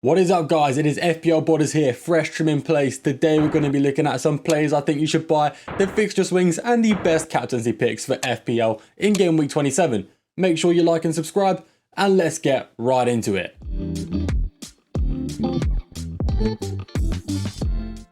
What is up, guys? It is FPLbodders here, fresh trim in place. Today we're going to be looking at some players I think you should buy, the fixture swings and the best captaincy picks for FPL in game week 27. Make sure you like and subscribe, and let's get right into it.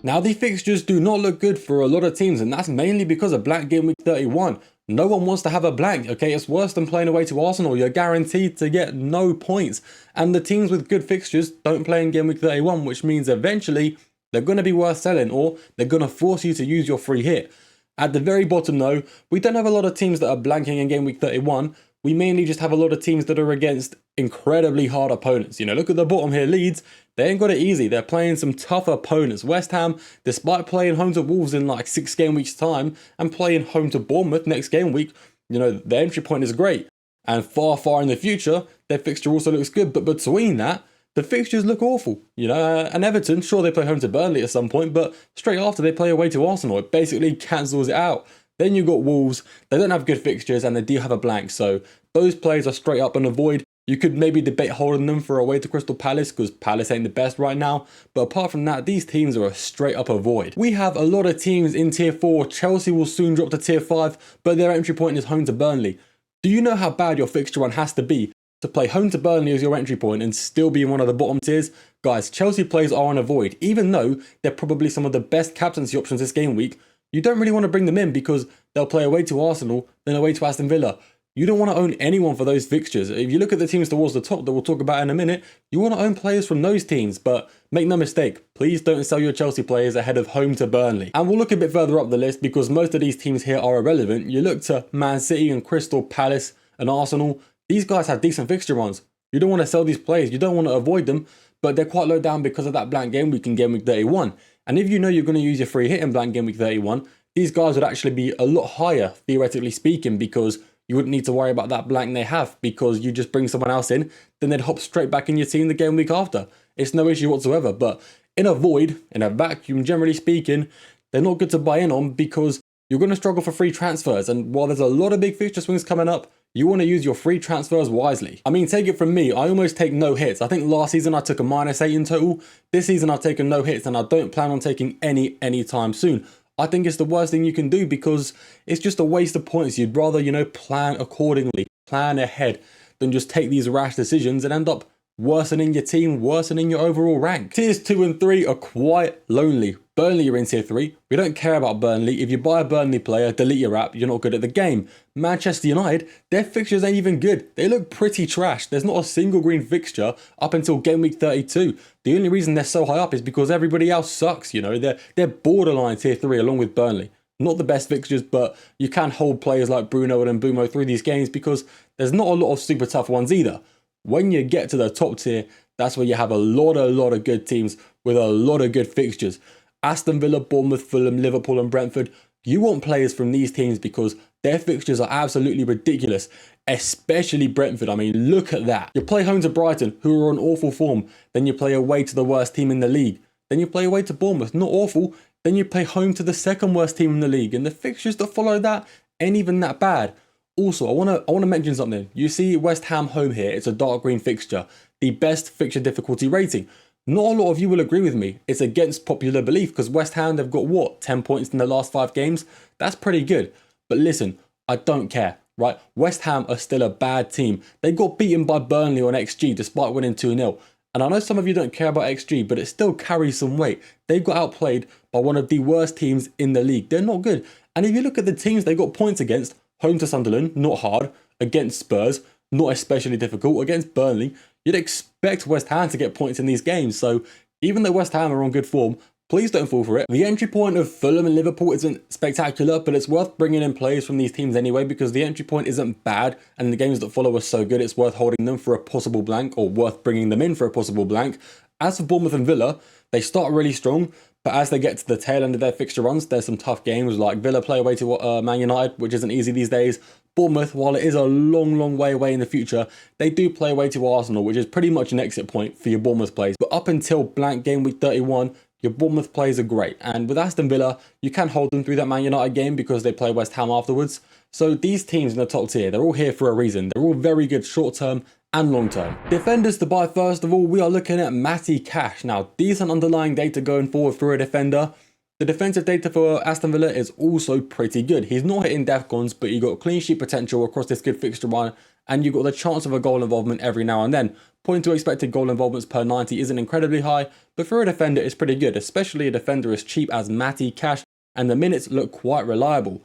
Now, the fixtures do not look good for a lot of teams, and that's mainly because of blank game week 31. No one wants to have a blank, okay? It's worse than playing away to Arsenal. You're guaranteed to get no points. And the teams with good fixtures don't play in game week 31, which means eventually they're going to be worth selling, or they're going to force you to use your free hit. At the very bottom though, we don't have a lot of teams that are blanking in game week 31. We mainly just have a lot of teams that are against incredibly hard opponents. You know, look at the bottom here, Leeds. They ain't got it easy. They're playing some tough opponents. West Ham, despite playing home to Wolves in like 6 game weeks time and playing home to Bournemouth next game week, you know, their entry point is great. And far in the future, their fixture also looks good. But between that, the fixtures look awful. You know, and Everton, sure, they play home to Burnley at some point, but straight after they play away to Arsenal. It basically cancels it out. Then you've got Wolves. They don't have good fixtures and they do have a blank. So those players are straight up an avoid. You could maybe debate holding them for away to Crystal Palace because Palace ain't the best right now. But apart from that, these teams are a straight up avoid. We have a lot of teams in tier 4. Chelsea will soon drop to tier 5, but their entry point is home to Burnley. Do you know how bad your fixture run has to be to play home to Burnley as your entry point and still be in one of the bottom tiers? Guys, Chelsea players are an avoid. Even though they're probably some of the best captaincy options this game week, you don't really want to bring them in because they'll play away to Arsenal, then away to Aston Villa. You don't want to own anyone for those fixtures. If you look at the teams towards the top that we'll talk about in a minute, you want to own players from those teams. But make no mistake, please don't sell your Chelsea players ahead of home to Burnley. And we'll look a bit further up the list because most of these teams here are irrelevant. You look to Man City and Crystal Palace and Arsenal. These guys have decent fixture runs. You don't want to sell these players. You don't want to avoid them, but they're quite low down because of that blank game week in game week 31. And if you know you're going to use your free hit in blank game week 31, these guys would actually be a lot higher, theoretically speaking, because you wouldn't need to worry about that blank they have because you just bring someone else in, then they'd hop straight back in your team the game week after. It's no issue whatsoever. But in a void, in a vacuum, generally speaking, they're not good to buy in on because you're going to struggle for free transfers. And while there's a lot of big fixture swings coming up, you want to use your free transfers wisely. I mean, take it from me, I almost take no hits. I think last season I took a -8 in total. This season I've taken no hits and I don't plan on taking any anytime soon. I think it's the worst thing you can do because it's just a waste of points. You'd rather, you know, plan accordingly, plan ahead than just take these rash decisions and end up worsening your team, worsening your overall rank. Tiers 2 and 3 are quite lonely. Burnley are in tier 3. We don't care about Burnley. If you buy a Burnley player, delete your app, you're not good at the game. Manchester United, their fixtures ain't even good. They look pretty trash. There's not a single green fixture up until game week 32. The only reason they're so high up is because everybody else sucks, you know. They're borderline tier 3 along with Burnley. Not the best fixtures, but you can hold players like Bruno and Mbumo through these games because there's not a lot of super tough ones either. When you get to the top tier, that's where you have a lot of good teams with a lot of good fixtures. Aston Villa, Bournemouth, Fulham, Liverpool and Brentford. You want players from these teams because their fixtures are absolutely ridiculous, especially Brentford. I mean, look at that. You play home to Brighton, who are on awful form. Then you play away to the worst team in the league. Then you play away to Bournemouth, not awful. Then you play home to the second worst team in the league. And the fixtures that follow that ain't even that bad. Also, I want to mention something. You see West Ham home here. It's a dark green fixture. The best fixture difficulty rating. Not a lot of you will agree with me. It's against popular belief because West Ham, they've got what, 10 points in the last 5 games? That's pretty good. But listen, I don't care, right? West Ham are still a bad team. They got beaten by Burnley on XG despite winning 2-0. And I know some of you don't care about XG, but it still carries some weight. They've got outplayed by one of the worst teams in the league. They're not good. And if you look at the teams they got points against, home to Sunderland, not hard. Against Spurs, not especially difficult. Against Burnley, you'd expect West Ham to get points in these games. So even though West Ham are on good form, please don't fall for it. The entry point of Fulham and Liverpool isn't spectacular, but it's worth bringing in players from these teams anyway because the entry point isn't bad and the games that follow are so good it's worth holding them for a possible blank or worth bringing them in for a possible blank. As for Bournemouth and Villa, they start really strong, but as they get to the tail end of their fixture runs, there's some tough games like Villa play away to Man United, which isn't easy these days. Bournemouth, while it is a long way away in the future, they do play away to Arsenal, which is pretty much an exit point for your Bournemouth plays. But up until blank game week 31, your Bournemouth plays are great. And with Aston Villa, you can hold them through that Man United game because they play West Ham afterwards. So these teams in the top tier, they're all here for a reason. They're all very good short term and long term. Defenders to buy first of all, we are looking at Matty Cash. Now, decent underlying data going forward for a defender. The defensive data for Aston Villa is also pretty good. He's not hitting DEFCONs, but you got clean sheet potential across this good fixture run, and you got the chance of a goal involvement every now and then. Point to expected goal involvements per 90 isn't incredibly high, but for a defender it's pretty good, especially a defender as cheap as Matty Cash, and the minutes look quite reliable.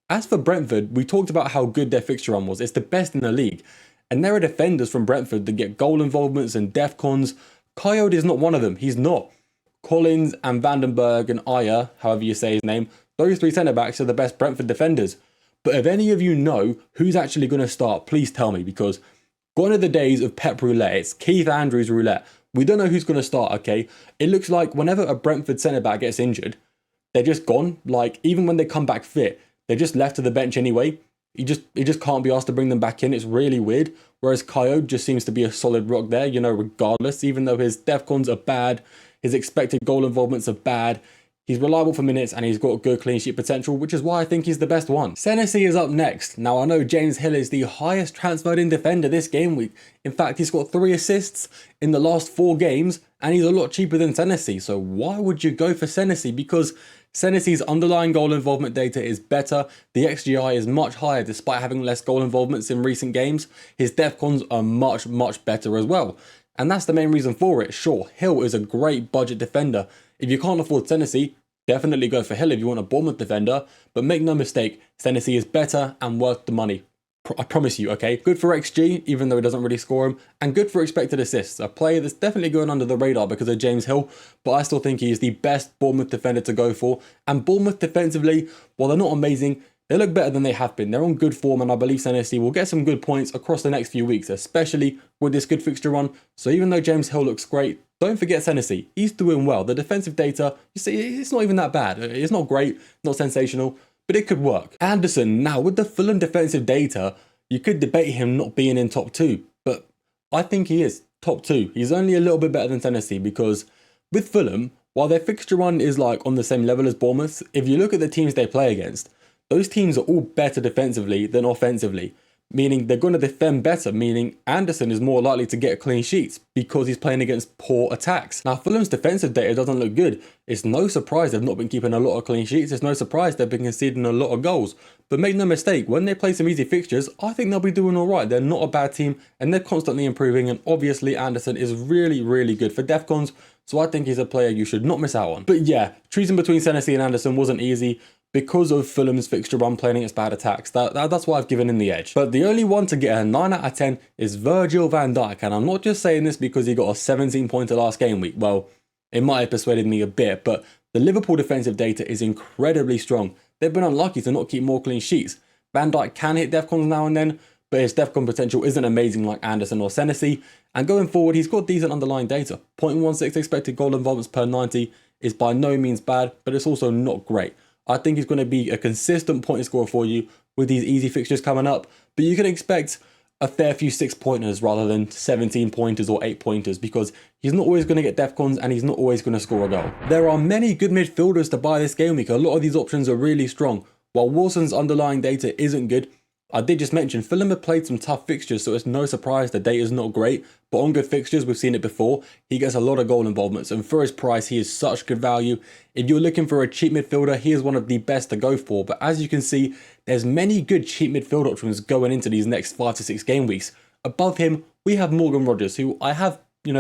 As for Brentford, we talked about how good their fixture run was. It's the best in the league. And there are defenders from Brentford that get goal involvements and DEFCONs. Coyote is not one of them. He's not. Collins and Vandenberg and Ayer, however you say his name, those three centre-backs are the best Brentford defenders. But if any of you know who's actually going to start, please tell me, because gone are the days of Pep roulette. It's Keith Andrews roulette. We don't know who's going to start, okay? It looks like whenever a Brentford centre-back gets injured, they're just gone. Like, even when they come back fit, they're just left to the bench anyway. He just can't be asked to bring them back in. It's really weird. Whereas Coyote just seems to be a solid rock there, you know, regardless. Even though his DEFCONs are bad, his expected goal involvements are bad, he's reliable for minutes and he's got good clean sheet potential, which is why I think he's the best one. Senesi is up next. Now, I know James Hill is the highest transferred in defender this game week. In fact, he's got 3 assists in the last 4 games and he's a lot cheaper than Senesi. So why would you go for Senesi? Because Senesi's underlying goal involvement data is better. The XGI is much higher despite having less goal involvements in recent games. His DEFCONs are much better as well. And that's the main reason for it. Sure, Hill is a great budget defender. If you can't afford Senesi, definitely go for Hill if you want a Bournemouth defender. But make no mistake, Senesi is better and worth the money. I promise you, okay? Good for XG, even though he doesn't really score him, and good for expected assists. A player that's definitely going under the radar because of James Hill, but I still think he is the best Bournemouth defender to go for. And Bournemouth defensively, while they're not amazing, they look better than they have been. They're on good form, and I believe Senesi will get some good points across the next few weeks, especially with this good fixture run. So even though James Hill looks great, don't forget Senesi. He's doing well. The defensive data, you see, it's not even that bad. It's not great, not sensational, but it could work. Anderson, now with the Fulham defensive data, you could debate him not being in top 2, but I think he is top 2. He's only a little bit better than Senesi because with Fulham, while their fixture run is like on the same level as Bournemouth, if you look at the teams they play against, those teams are all better defensively than offensively, meaning they're going to defend better, meaning Anderson is more likely to get clean sheets because he's playing against poor attacks. Now, Fulham's defensive data doesn't look good. It's no surprise they've not been keeping a lot of clean sheets. It's no surprise they've been conceding a lot of goals. But make no mistake, when they play some easy fixtures, I think they'll be doing all right. They're not a bad team and they're constantly improving. And obviously, Anderson is really good for DEFCONs. So I think he's a player you should not miss out on. But yeah, choosing between Senesi and Anderson wasn't easy because of Fulham's fixture run playing against bad attacks. That's why I've given him the edge. But the only one to get a 9 out of 10 is Virgil van Dijk. And I'm not just saying this because he got a 17-pointer last game week. Well, it might have persuaded me a bit, but the Liverpool defensive data is incredibly strong. They've been unlucky to not keep more clean sheets. Van Dijk can hit DEFCONs now and then, but his DEFCON potential isn't amazing like Anderson or Senesi. And going forward, he's got decent underlying data. 0.16 expected goal involvements per 90 is by no means bad, but it's also not great. I think he's going to be a consistent point scorer for you with these easy fixtures coming up, but you can expect a fair few 6-pointers rather than 17-pointers or 8-pointers because he's not always going to get DEFCONs and he's not always going to score a goal. There are many good midfielders to buy this game week. A lot of these options are really strong. While Wilson's underlying data isn't good, I did just mention Fulham have played some tough fixtures, so it's no surprise the data is not great, but on good fixtures, we've seen it before, he gets a lot of goal involvements, and for his price, he is such good value. If you're looking for a cheap midfielder, he is one of the best to go for, but as you can see, there's many good cheap midfield options going into these next 5 to 6 game weeks. Above him, we have Morgan Rogers, who I have,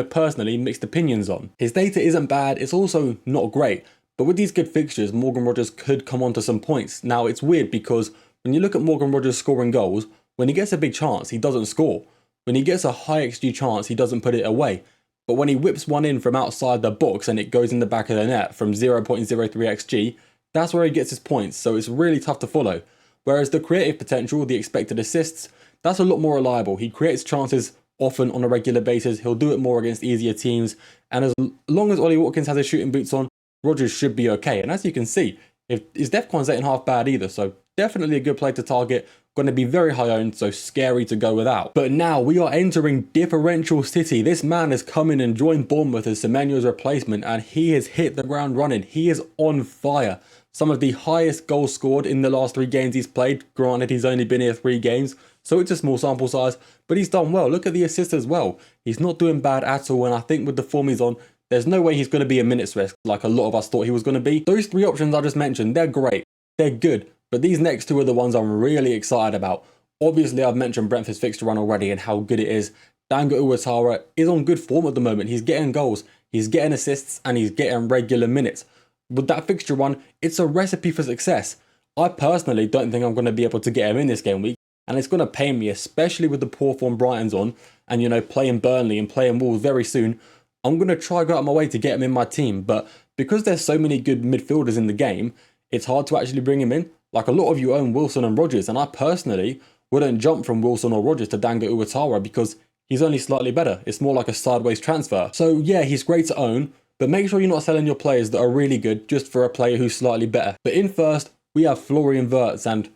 personally mixed opinions on. His data isn't bad, it's also not great, but with these good fixtures, Morgan Rogers could come onto some points. Now, it's weird because when you look at Morgan Rogers scoring goals, when he gets a big chance, he doesn't score. When he gets a high XG chance, he doesn't put it away. But when he whips one in from outside the box and it goes in the back of the net from 0.03 XG, that's where he gets his points, so it's really tough to follow. Whereas the creative potential, the expected assists, that's a lot more reliable. He creates chances often on a regular basis. He'll do it more against easier teams. And as long as Ollie Watkins has his shooting boots on, Rogers should be okay. And as you can see, his DEFCONs ain't half bad either, so definitely a good play to target. Going to be very high owned, so scary to go without. But now we are entering differential city. This man has come in and joined Bournemouth as Semenyo's replacement, and he has hit the ground running. He is on fire. Some of the highest goals scored in the last 3 games he's played. Granted, he's only been here 3 games, so it's a small sample size, but he's done well. Look at the assists as well. He's not doing bad at all, and I think with the form he's on, there's no way he's going to be a minutes risk like a lot of us thought he was going to be. Those three options I just mentioned, they're great, they're good, but these next two are the ones I'm really excited about. Obviously, I've mentioned Brentford's fixture run already and how good it is. Dango Ouattara is on good form at the moment. He's getting goals, he's getting assists, and he's getting regular minutes. With that fixture run, it's a recipe for success. I personally don't think I'm going to be able to get him in this game week, and it's going to pain me, especially with the poor form Brighton's on, and you know, playing Burnley and playing Wolves very soon. I'm going to try go out of my way to get him in my team, but because there's so many good midfielders in the game, it's hard to actually bring him in. Like, a lot of you own Wilson and Rodgers, and I personally wouldn't jump from Wilson or Rodgers to Dango Ouattara because he's only slightly better. It's more like a sideways transfer. So yeah, he's great to own, but make sure you're not selling your players that are really good just for a player who's slightly better. But in first, we have Florian Wirtz, and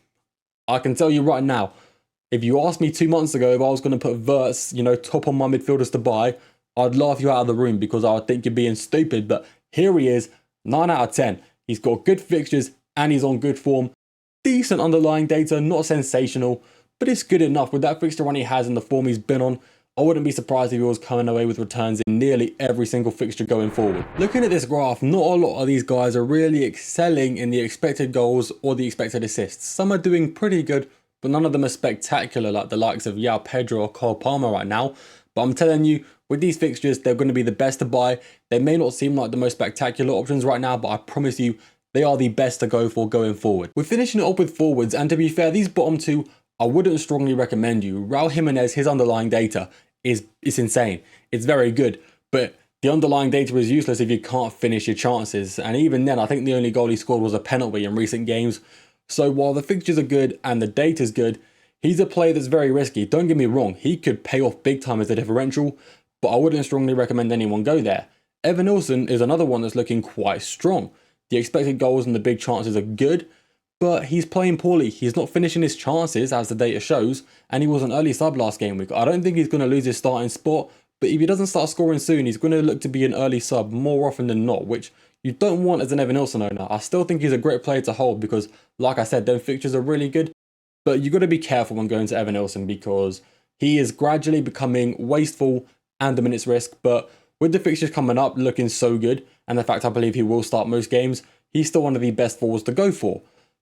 I can tell you right now, if you asked me 2 months ago if I was going to put Wirtz, you know, top on my midfielders to buy, I'd laugh you out of the room because I would think you're being stupid. But here he is, 9 out of 10. He's got good fixtures and he's on good form. Decent underlying data, not sensational, but it's good enough. With that fixture run he has and the form he's been on, I wouldn't be surprised if he was coming away with returns in nearly every single fixture going forward. Looking at this graph, not a lot of these guys are really excelling in the expected goals or the expected assists. Some are doing pretty good, but none of them are spectacular like the likes of Joao, Pedro or Cole Palmer right now. But I'm telling you, with these fixtures, they're going to be the best to buy. They may not seem like the most spectacular options right now, but I promise you, they are the best to go for going forward. We're finishing it up with forwards, and to be fair, these bottom two, I wouldn't strongly recommend you. Raul Jimenez, his underlying data is insane. It's very good, but the underlying data is useless if you can't finish your chances. And even then, I think the only goal he scored was a penalty in recent games. So while the fixtures are good and the data's good, he's a player that's very risky. Don't get me wrong, he could pay off big time as a differential, but I wouldn't strongly recommend anyone go there. Evan Nilsson is another one that's looking quite strong. The expected goals and the big chances are good, but he's playing poorly. He's not finishing his chances as the data shows, and he was an early sub last game week. I don't think he's going to lose his starting spot, but if he doesn't start scoring soon, he's going to look to be an early sub more often than not, which you don't want as an Evan Nilsson owner. I still think he's a great player to hold because, like I said, them fixtures are really good, but you've got to be careful when going to Evan Nilsson because he is gradually becoming wasteful and a minutes risk. But with the fixtures coming up looking so good, and the fact I believe he will start most games, he's still one of the best forwards to go for.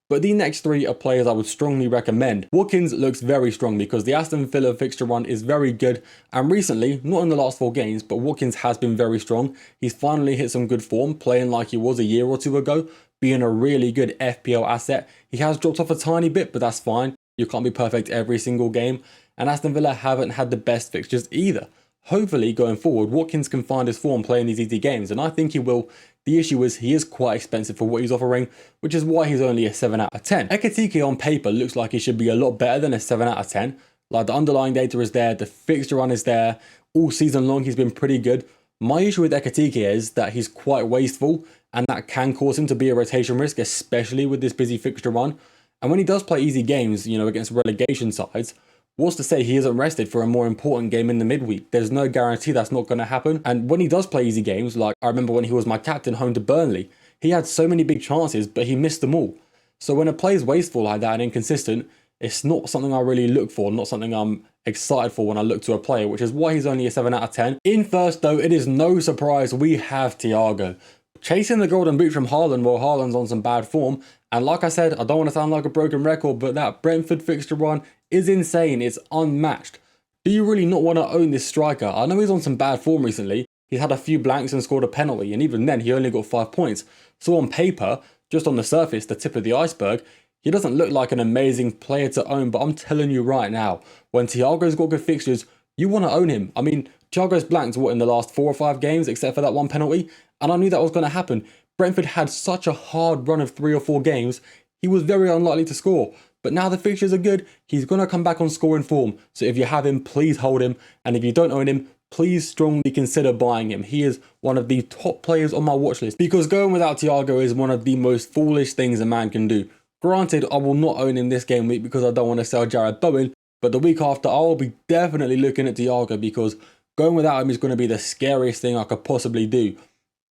But the next three are players I would strongly recommend. Watkins looks very strong because the Aston Villa fixture run is very good, and recently, not in the last 4 games, but Watkins has been very strong. He's finally hit some good form, playing like he was a year or two ago, being a really good FPL asset. He has dropped off a tiny bit, but that's fine. You can't be perfect every single game, and Aston Villa haven't had the best fixtures either. Hopefully, going forward, Watkins can find his form playing these easy games, and I think he will. The issue is he is quite expensive for what he's offering, which is why he's only a 7 out of 10. Ekitike on paper looks like he should be a lot better than a 7 out of 10. Like, the underlying data is there, the fixture run is there. All season long, he's been pretty good. My issue with Ekitike is that he's quite wasteful, and that can cause him to be a rotation risk, especially with this busy fixture run. And when he does play easy games, you know, against relegation sides, what's to say he isn't rested for a more important game in the midweek? There's no guarantee that's not going to happen. And when he does play easy games, like I remember when he was my captain home to Burnley, he had so many big chances, but he missed them all. So when a player's wasteful like that and inconsistent, it's not something I really look for, not something I'm excited for when I look to a player, which is why he's only a 7 out of 10. In first though, it is no surprise we have Thiago. Chasing the golden boot from Haaland while Haaland's on some bad form. And like I said, I don't want to sound like a broken record, but that Brentford fixture run is insane. It's unmatched. Do you really not want to own this striker? I know he's on some bad form recently. He's had a few blanks and scored a penalty, and even then he only got 5 points. So on paper, just on the surface, the tip of the iceberg, he doesn't look like an amazing player to own, but I'm telling you right now, when Thiago's got good fixtures, you want to own him. I mean, Thiago's blanked, what, in the last 4 or 5 games, except for that one penalty? And I knew that was going to happen. Brentford had such a hard run of 3 or 4 games, he was very unlikely to score. But now the fixtures are good, he's going to come back on scoring form. So if you have him, please hold him. And if you don't own him, please strongly consider buying him. He is one of the top players on my watch list. Because going without Thiago is one of the most foolish things a man can do. Granted, I will not own him this game week because I don't want to sell Jared Bowen. But the week after, I will be definitely looking at Thiago because going without him is going to be the scariest thing I could possibly do.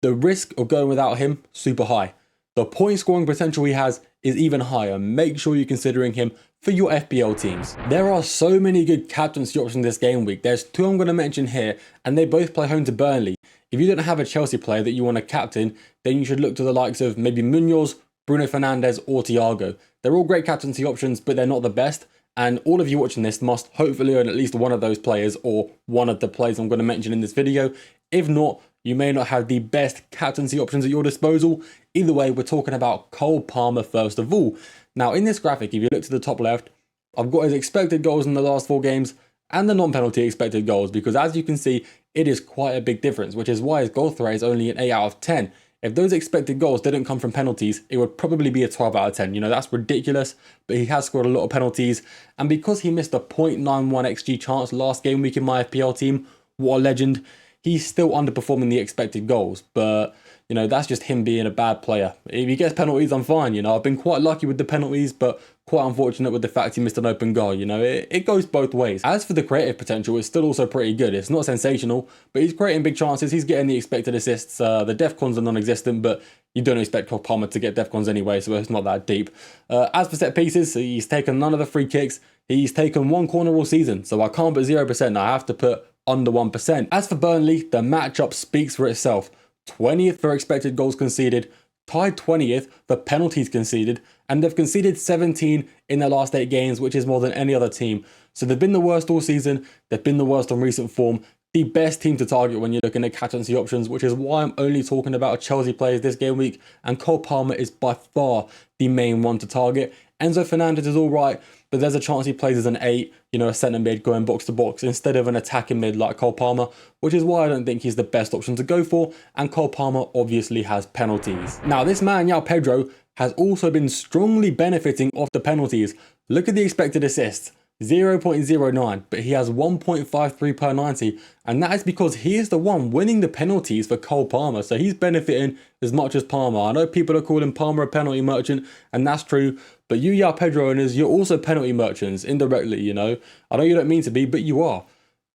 The risk of going without him, super high. The point scoring potential he has is even higher. Make sure you're considering him for your FPL teams. There are so many good captaincy options this game week. There's two I'm going to mention here, and they both play home to Burnley. If you don't have a Chelsea player that you want to captain, then you should look to the likes of maybe Munoz, Bruno Fernandes, or Thiago. They're all great captaincy options, but they're not the best. And all of you watching this must hopefully own at least one of those players or one of the players I'm going to mention in this video. If not, you may not have the best captaincy options at your disposal. Either way, we're talking about Cole Palmer first of all. Now, in this graphic, if you look to the top left, I've got his expected goals in the last 4 games and the non-penalty expected goals, because as you can see, it is quite a big difference, which is why his goal threat is only an 8 out of 10. If those expected goals didn't come from penalties, it would probably be a 12 out of 10. You know, that's ridiculous, but he has scored a lot of penalties. And because he missed a 0.91 XG chance last game week in my FPL team, what a legend, he's still underperforming the expected goals. But, you know, that's just him being a bad player. If he gets penalties, I'm fine. You know, I've been quite lucky with the penalties, but quite unfortunate with the fact he missed an open goal. You know, it goes both ways. As for the creative potential, it's still also pretty good. It's not sensational, but he's creating big chances. He's getting the expected assists. The defcons are non-existent, but you don't expect Cole Palmer to get defcons anyway, so it's not that deep. As for set pieces, he's taken none of the free kicks. He's taken 1 corner all season, so I can't put 0%. I have to put under 1%. As for Burnley, the matchup speaks for itself. 20th for expected goals conceded, tied 20th for penalties conceded, and they've conceded 17 in their last 8 games, which is more than any other team. So they've been the worst all season, they've been the worst on recent form, the best team to target when you're looking at captaincy options, which is why I'm only talking about Chelsea players this game week, and Cole Palmer is by far the main one to target. Enzo Fernandez is alright, but there's a chance he plays as an 8, you know, a centre mid going box to box instead of an attacking mid like Cole Palmer, which is why I don't think he's the best option to go for, and Cole Palmer obviously has penalties. Now, this man, Joao Pedro, has also been strongly benefiting off the penalties. Look at the expected assists. 0.09, but he has 1.53 per 90, and that is because he is the one winning the penalties for Cole Palmer, so he's benefiting as much as Palmer. I know people are calling Palmer a penalty merchant, and that's true, but you Joao Pedro owners, you're also penalty merchants, indirectly, you know. I know you don't mean to be, but you are.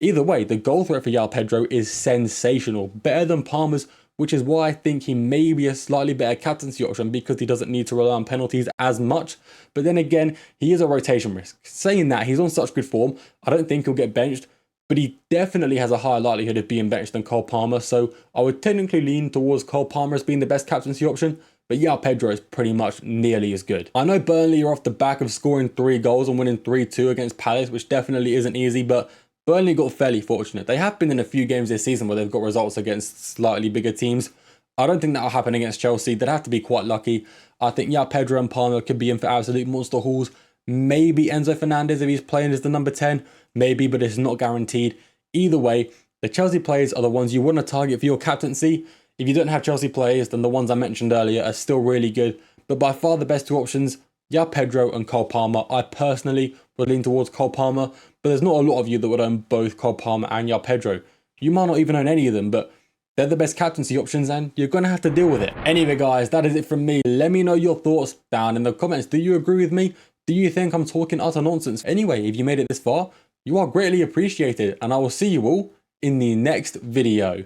Either way, the goal threat for Joao Pedro is sensational, better than Palmer's, which is why I think he may be a slightly better captaincy option because he doesn't need to rely on penalties as much. But then again, he is a rotation risk. Saying that, he's on such good form, I don't think he'll get benched, but he definitely has a higher likelihood of being benched than Cole Palmer, so I would technically lean towards Cole Palmer as being the best captaincy option, but Joao Pedro is pretty much nearly as good. I know Burnley are off the back of scoring 3 goals and winning 3-2 against Palace, which definitely isn't easy, but Burnley got fairly fortunate. They have been in a few games this season where they've got results against slightly bigger teams. I don't think that'll happen against Chelsea. They'd have to be quite lucky. I think Joao Pedro and Palmer could be in for absolute monster hauls. Maybe Enzo Fernandez if he's playing as the number 10. Maybe, but it's not guaranteed. Either way, the Chelsea players are the ones you want to target for your captaincy. If you don't have Chelsea players, then the ones I mentioned earlier are still really good. But by far the best 2 options, Joao Pedro and Cole Palmer. I personally would lean towards Cole Palmer, but there's not a lot of you that would own both Cole Palmer and Joao Pedro. You might not even own any of them, but they're the best captaincy options and you're going to have to deal with it. Anyway guys, that is it from me. Let me know your thoughts down in the comments. Do you agree with me? Do you think I'm talking utter nonsense? Anyway, if you made it this far, you are greatly appreciated, and I will see you all in the next video.